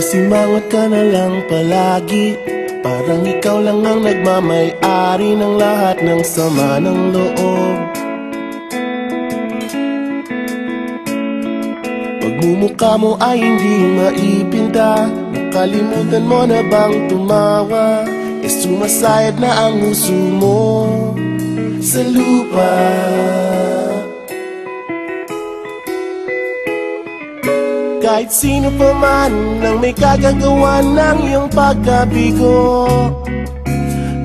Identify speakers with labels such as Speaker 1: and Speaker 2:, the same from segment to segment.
Speaker 1: Simangot ka na lang palagi, parang ikaw lang ang nagmamay-ari ng lahat ng sama ng loob. Pagmumukha mo ay hindi maipinta, nakalimutan mo na bang tumawa? Sumasayad na ang huso mo sa lupa. Kahit sino pa man ang may kagagawa ng iyong pagkabigo,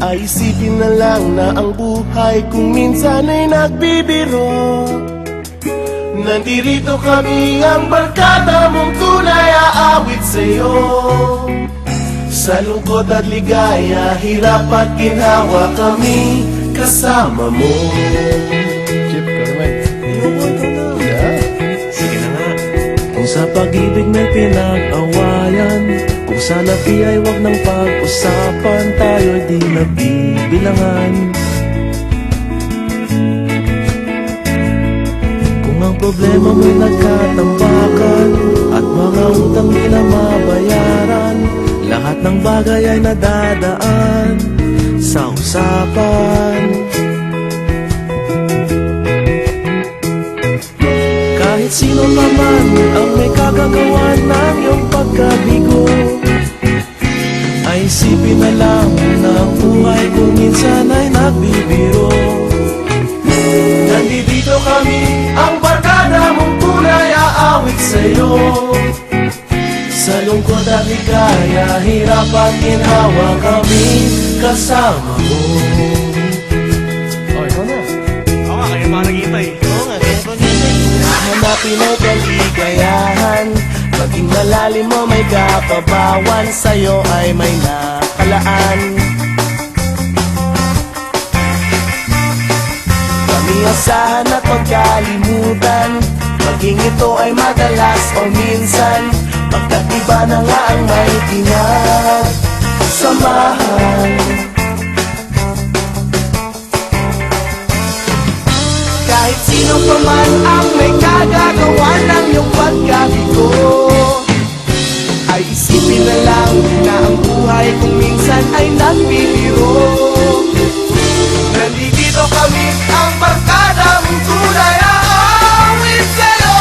Speaker 1: ay isipin na lang na ang buhay kung minsan ay nagbibiro. Nandirito kami, ang barkada mong tunay aawit sa'yo. Sa lungkot at ligaya, hirap at ginhawa, kami kasama mo.
Speaker 2: Chip, ka naman.
Speaker 1: Ayoko ito na.
Speaker 2: Sige na nga.
Speaker 3: Kung sa pag-ibig may pinag-awayan, kung sa labi ay wag nang pag-usapan, tayo'y di nagbibilangan. Kung ang problema mo'y nagkatambakan at mga utang di na mabayaran, lahat ng bagay ay nadadaan sa usapan. Kahit sino pa man ang may kagagawa ng iyong pagkabigo, ay isipin na lang na ang buhay kung minsan ay nagbibiro.
Speaker 1: Nandito kami, ang barkada mong tunay aawit sa'yo. Sa lungkot at ligaya, hirap at ginhawa, kami kasama mo.
Speaker 2: Oh, ikaw na. Oo nga, kaya pa nakita eh.
Speaker 3: Oo nga, kaya pag-ibig
Speaker 1: Hanapin ay kaligayahan, maging malalim mo may kapabawan, sa'yo ay may nakalaan. Kami asahan at magkalimutan, maging ito ay madalas o minsan, pagkat iba na nga ang may samahan. Kahit sino pa man ang may kagagawa ng iyong pagkabigo, ay isipin na lang na ang buhay kung minsan ay nagbibiro. Nandito kami, ang barkada mong tunay aawit sa'yo.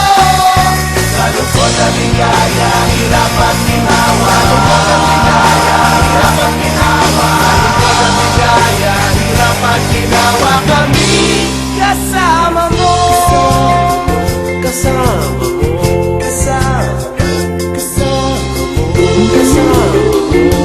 Speaker 1: Sa lungkot at ligaya, hirap at ginhawa. Sa lungkot at ligaya, hirap at ginhawa. Sa lungkot at ligaya, hirap at ginhawa, kami kasama mo.
Speaker 3: kasama mo,
Speaker 1: Kasama mo.
Speaker 3: kasama mo.